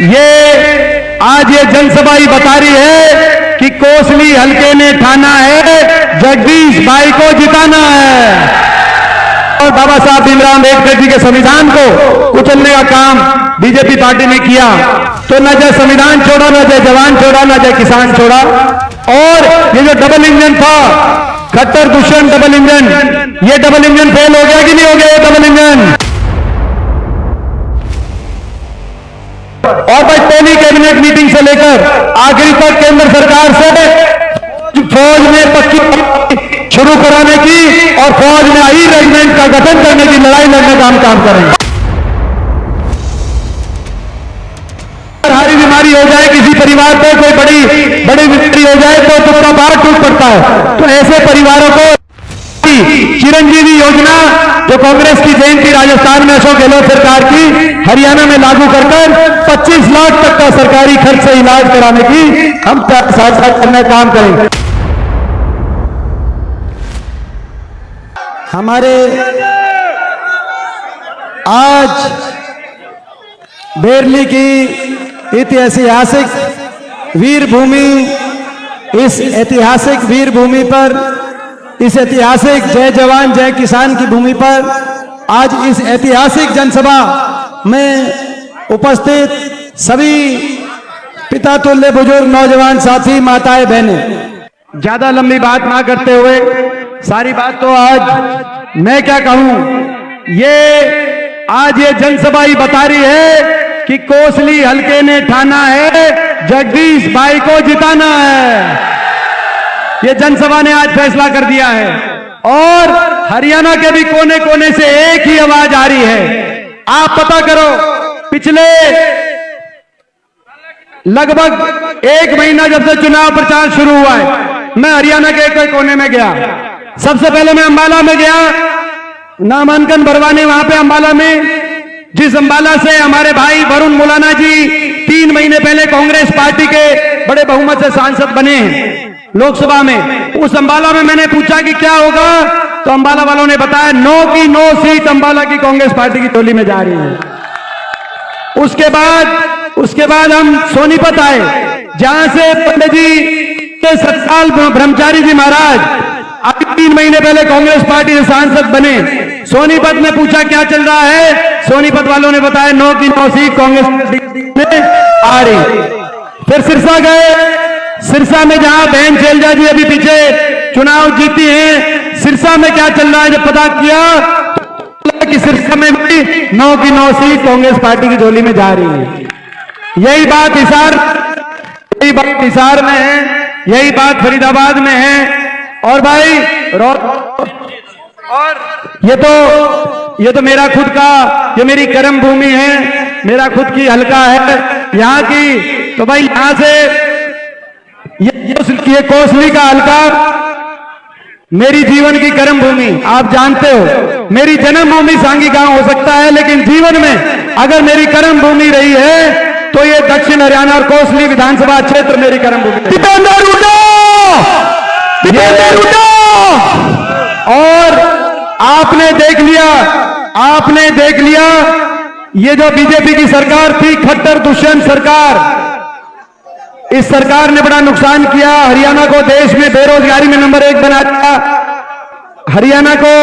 ये आज ये जनसभा ही बता रही है कि कोसली हल्के ने ठाना है जगदीश भाई को जिताना है और बाबा साहब भीमराव अम्बेडकर जी के संविधान को कुचलने का काम बीजेपी पार्टी ने किया। तो न जय संविधान छोड़ा, न जय जवान छोड़ा, न जय किसान छोड़ा। और ये जो डबल इंजन था, खट्टर दुष्यंत डबल इंजन, ये डबल इंजन फेल हो गया कि नहीं हो गया? ये डबल इंजन। और भाई पहली कैबिनेट मीटिंग से लेकर आखिरी तक केंद्र सरकार से फौज में पक्की शुरू कराने की और फौज में आई रेजिमेंट का गठन करने की लड़ाई लड़ने का हम काम करेंगे। हारी बीमारी हो जाए किसी परिवार को, कोई बड़ी बीमारी हो जाए तो तुक्का बाहर टूट पड़ता है। तो ऐसे परिवारों को चिरंजीवी योजना जो कांग्रेस की जयंती राजस्थान में अशोक गहलोत सरकार की हरियाणा में लागू कर 25 लाख तक का सरकारी खर्च से इलाज कराने की हम साथ साथ करने का काम करेंगे। हमारे आज बेरली की ऐतिहासिक वीर भूमि, इस ऐतिहासिक वीर भूमि पर, इस ऐतिहासिक जय जवान जय किसान की भूमि पर आज इस ऐतिहासिक जनसभा में उपस्थित सभी पिता तुल्य बुजुर्ग नौजवान साथी माताएं बहनें, ज्यादा लंबी बात ना करते हुए, सारी बात तो आज मैं क्या कहूं, ये आज ये जनसभा ही बता रही है कि कोसली हल्के ने ठाना है जगदीश भाई को जिताना है। ये जनसभा ने आज फैसला कर दिया है और हरियाणा के भी कोने कोने से एक ही आवाज आ रही है। आप पता करो, पिछले लगभग 1 महीना जब से चुनाव प्रचार शुरू हुआ है, मैं हरियाणा के एक कोने में गया। सबसे पहले मैं अंबाला में गया, नामांकन भरवाने वहां पे अंबाला में, जिस अंबाला से हमारे भाई वरुण मुलाना जी 3 महीने पहले कांग्रेस पार्टी के बड़े बहुमत से सांसद बने हैं लोकसभा में। उस अंबाला में मैंने पूछा कि क्या होगा, तो अंबाला वालों ने बताया 9 की 9 सीट अंबाला की कांग्रेस पार्टी की टोली में जा रही है। उसके बाद हम सोनीपत आए, जहां से पंडित जी के सतपाल ब्रह्मचारी जी महाराज अभी 3 महीने पहले कांग्रेस पार्टी से सांसद बने। सोनीपत में पूछा क्या चल रहा है, सोनीपत वालों ने बताया 9 की 9 सीट कांग्रेस में आ रही। फिर सिरसा गए, सिरसा में जहां बहन शैलजा जी अभी पीछे चुनाव जीती हैं, सिरसा में क्या चल रहा है जब पता किया कि सिरसा में भी 9 की 9 सीट कांग्रेस पार्टी की झोली में जा रही है। यही बात हिसार में है, यही बात फरीदाबाद में है। और भाई और ये तो मेरा खुद का, ये मेरी कर्म भूमि है, मेरा खुद की हल्का है यहाँ की। तो भाई यहाँ से ये कोसली का हल्का मेरी जीवन की कर्म भूमि, आप जानते हो। मेरी जन्मभूमि सांगी गांव हो सकता है, लेकिन जीवन में अगर मेरी कर्म भूमि रही है तो ये दक्षिण हरियाणा और कोसली विधानसभा क्षेत्र मेरी कर्म भूमि। और आपने देख लिया ये जो बीजेपी की सरकार थी, खट्टर दुष्यंत सरकार, इस सरकार ने बड़ा नुकसान किया। हरियाणा को देश में बेरोजगारी में नंबर 1 बना दिया, हरियाणा को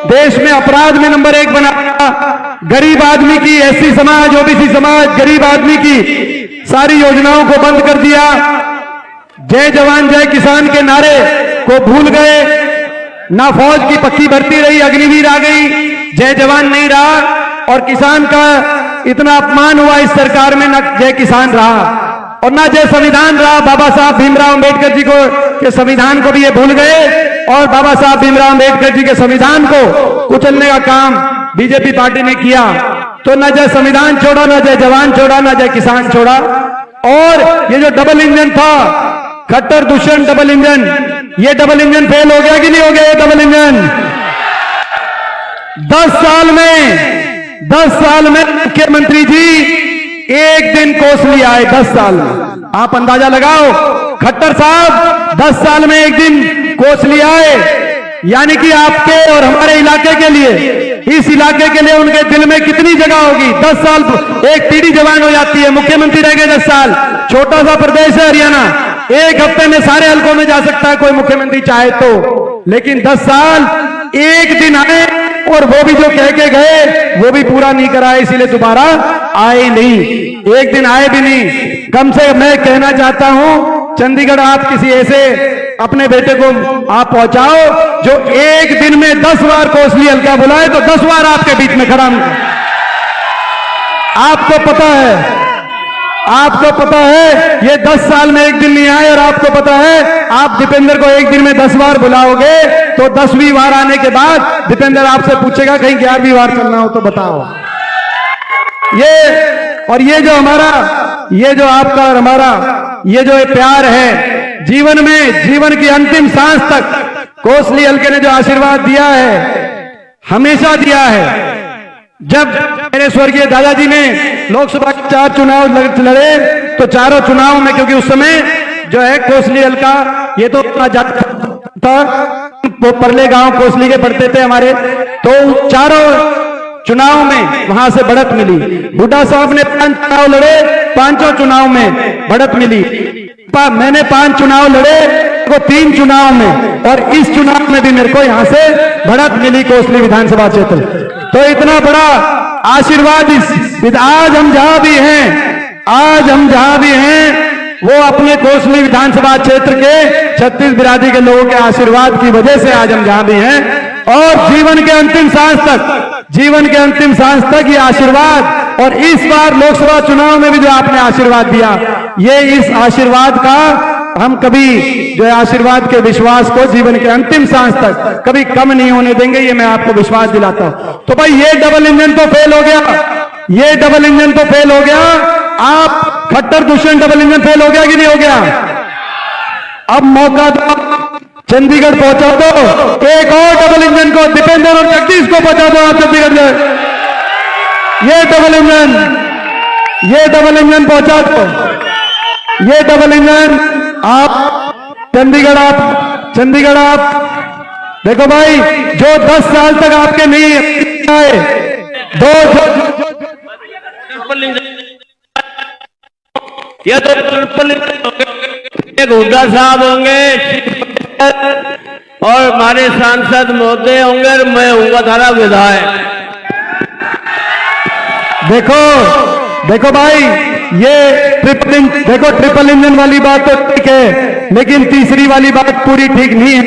देश में अपराध में नंबर 1 बना दिया। गरीब आदमी की, एससी समाज, ओबीसी समाज, गरीब आदमी की सारी योजनाओं को बंद कर दिया। जय जवान जय किसान के नारे को भूल गए। ना फौज की पक्की भर्ती रही, अग्निवीर आ गई, जय जवान नहीं रहा। और किसान का इतना अपमान हुआ इस सरकार में, ना जय किसान रहा और ना जय संविधान रहा। बाबा साहब भीमराव अम्बेडकर जी को के संविधान को भी ये भूल गए और बाबा साहब भीमराव अम्बेडकर जी के संविधान को कुचलने का काम बीजेपी पार्टी ने किया। तो न जय संविधान छोड़ा, न जय जवान छोड़ा, न जय किसान छोड़ा। और ये जो डबल इंजन था, खट्टर दुष्यंत डबल इंजन, ये डबल इंजन फेल हो गया कि नहीं हो गया? ये डबल इंजन 10 साल में मुख्यमंत्री जी एक दिन कोसली आए। 10 साल में आप अंदाजा लगाओ, खट्टर साहब 10 साल में एक दिन कोसली आए, यानी कि आपके और हमारे इलाके के लिए इस इलाके के लिए उनके दिल में कितनी जगह होगी। 10 साल एक पीढ़ी जवान हो जाती है, मुख्यमंत्री रह गए 10 साल। छोटा सा प्रदेश है हरियाणा, एक हफ्ते में सारे हलकों में जा सकता है कोई मुख्यमंत्री चाहे तो, लेकिन 10 साल एक दिन आए और वो भी जो कह के गए वो भी पूरा नहीं कराए, इसीलिए दोबारा आए नहीं, एक दिन आए भी नहीं। कम से मैं कहना चाहता हूं चंडीगढ़ आप किसी ऐसे अपने बेटे को आप पहुंचाओ जो एक दिन में 10 बार कोसली हल्का बुलाए तो 10 बार आपके बीच में खड़ा। आपको पता है ये 10 साल में एक दिन नहीं आए, और आपको पता है आप दीपेंद्र को एक दिन में 10 बार बुलाओगे तो 10वीं बार आने के बाद दीपेंद्र आपसे पूछेगा कहीं 11वीं बार चलना हो तो बताओ। ये जो हमारा, ये जो आपका और हमारा ये जो प्यार है जीवन में, जीवन की अंतिम सांस तक कोसली हल्के ने जो आशीर्वाद दिया है हमेशा दिया है। जब मेरे स्वर्गीय दादाजी ने लोकसभा के 4 चुनाव लड़े तो चारों चुनाव में, क्योंकि उस समय जो है कोसली हल्का ये तो था, परले गांव कोसली के पढ़ते थे हमारे, तो चारों चुनाव में वहां से बढ़त मिली। बुड्ढा साहब ने 5 चुनाव लड़े, 5 चुनाव में बढ़त मिली। मैंने 5 चुनाव लड़े को 3 चुनाव में, और इस चुनाव में भी मेरे को यहां से बढ़त मिली कोसली विधानसभा क्षेत्र। तो इतना बड़ा आशीर्वाद आज हम जहां भी हैं वो अपने कोसली विधानसभा क्षेत्र के 36 बिरादरी के लोगों के आशीर्वाद की वजह से आज हम जहां भी हैं। और जीवन के अंतिम सांस तक ये आशीर्वाद, और इस बार लोकसभा चुनाव में भी जो आपने आशीर्वाद दिया, ये इस आशीर्वाद का हम कभी जो है आशीर्वाद के विश्वास को जीवन के अंतिम सांस तक कभी कम नहीं होने देंगे, ये मैं आपको विश्वास दिलाता हूं। तो भाई ये डबल इंजन तो फेल हो गया, आप Khattar Dushyant double engine fail हो गया कि नहीं हो गया। अब मौका दो, चंडीगढ़ पहुंचा दो एक और डबल इंजन को, दीपेंद्र और जगदीश को पहुंचा दो आप चंडीगढ़ जाए। ये डबल इंजन पहुंचा दो, ये डबल इंजन आप चंडीगढ़ आप देखो भाई, जो 10 साल तक आपके नहीं आए, ये तो हुड्डा साहब होंगे और हमारे सांसद महोदय होंगे और मैं हूंगा थाना विधायक। देखो भाई, ये ट्रिपल इंजन वाली बात तो ठीक है, लेकिन तीसरी वाली बात पूरी ठीक नहीं है।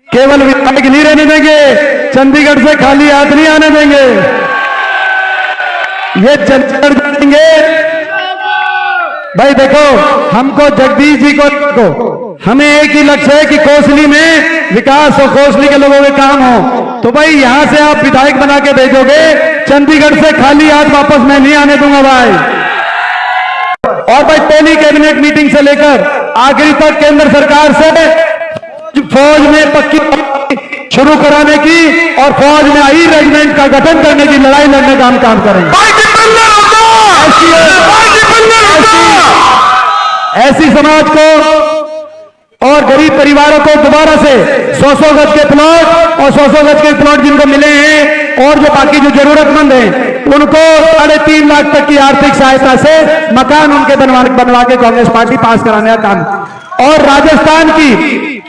केवल विधायक नहीं रहने देंगे, चंडीगढ़ से खाली हाथ नहीं आने देंगे, ये चंडीगढ़ जाएंगे। भाई देखो, हमको जगदीश जी को हमें एक ही लक्ष्य है कि कोसली में विकास हो, कोसली के लोगों के काम हो। तो भाई यहां से आप विधायक बना के भेजोगे, चंडीगढ़ से खाली हाथ वापस मैं नहीं आने दूंगा भाई। और भाई पहली कैबिनेट मीटिंग से लेकर आखिरी तक केंद्र सरकार से फौज में पक्की शुरू कराने की और फौज में आई रेजिमेंट का गठन करने की लड़ाई लड़ने का हम काम करेंगे। ऐसी समाज को और गरीब परिवारों को दोबारा से 100-100 गज के प्लॉट और 100-100 गज के प्लॉट जिनको मिले हैं और जो बाकी जो जरूरतमंद हैं उनको 3.5 लाख तक की आर्थिक सहायता से मकान उनके बनवा के कांग्रेस पार्टी पास कराने का काम। और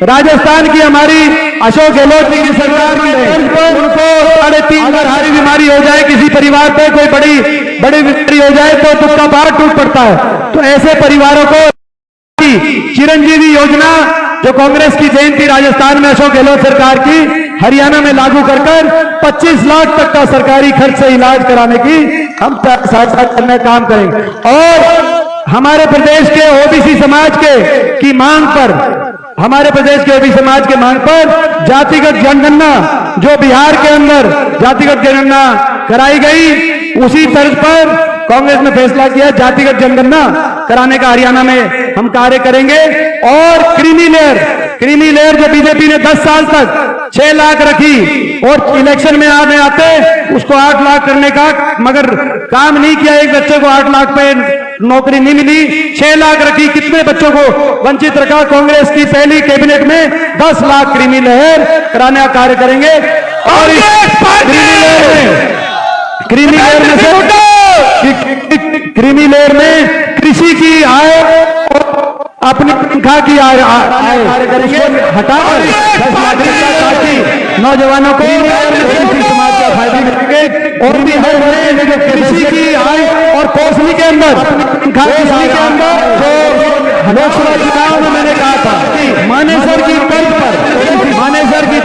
राजस्थान की हमारी अशोक गहलोत जी की सरकार ने उनको 3.5 लाख हारी बीमारी हो जाए, किसी परिवार पे कोई बड़ी बीमारी हो जाए तो तुक्का पार टूट पड़ता है। तो ऐसे परिवारों को चिरंजीवी योजना जो कांग्रेस की देन थी राजस्थान में अशोक गहलोत सरकार की, हरियाणा में लागू कर 25 लाख तक का सरकारी खर्च से इलाज कराने की हम सहायता करने का काम करेंगे। और हमारे प्रदेश के ओबीसी समाज की मांग पर, हमारे प्रदेश के ओबीसी समाज के मांग पर जातिगत जनगणना जो बिहार के अंदर जातिगत जनगणना कराई गई, उसी तर्ज पर कांग्रेस ने फैसला किया जातिगत जनगणना कराने का हरियाणा में हम कार्य करेंगे। और क्रीमी लेयर जो बीजेपी ने 10 साल तक 6 लाख रखी और इलेक्शन में आते उसको 8 लाख करने का, मगर काम नहीं किया। एक बच्चे को 8 लाख पे नौकरी नहीं मिली, 6 लाख रखी, कितने बच्चों को वंचित रखा। कांग्रेस की पहली कैबिनेट में 10 लाख क्रीमी लेयर कराने का कार्य करेंगे। और क्रीमी लेयर में क्रीमी लेयर में कृषि की आय अपनी तनख्वाह की आय हटाकर 10 लाख रुपया काटी नौजवानों को कृषि समाज का फायदा मिलेंगे और भी हर कृषि की आय और कौशली के अंदर तनख्वाह के अंदर जो लोकसभा चुनाव में मैंने कहा था मानेसर की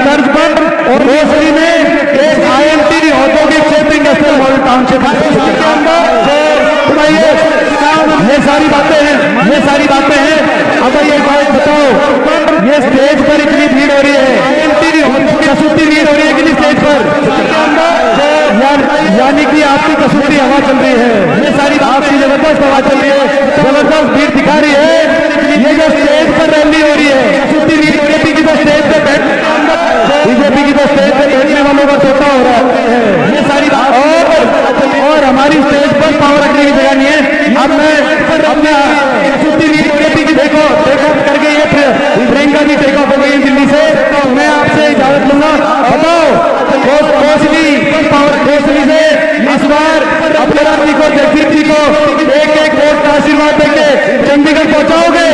तर्ज पर और कौशली में एक IMT औद्योगिक क्षेत्र इंडस्ट्रियल मॉडल टाउनशिप के अंदर ये सारी बातें हैं। अब ये बात बताओ, ये स्टेज पर इतनी भीड़ हो रही है, कसौटी भीड़ हो रही है कि नहीं स्टेज पर, यानी कि आपकी कसौटी हवा चल रही है। ये सारी आपकी जबरदस्त हवा चल रही है, जबरदस्त भीड़ दिखा रही है। ये जो स्टेज पर रैली हो रही है, कसौटी भीड़ बीजेपी की तो स्टेज पे बैठने वालों का छोटा हो रहा है। ये सारी और हमारी स्टेज पर पावर रखने की जगह नहीं है। अब मैं अपने बीजेपी की देखो करके ये प्रियंका भी टेक ऑफ हो गई दिल्ली से, तो मैं आपसे इजाजत लूंगा। बताओ कौशली से इस बार अपने जी को, जगदीप जी को एक वोट का आशीर्वाद देंगे चंडीगढ़ पहुंचाओगे?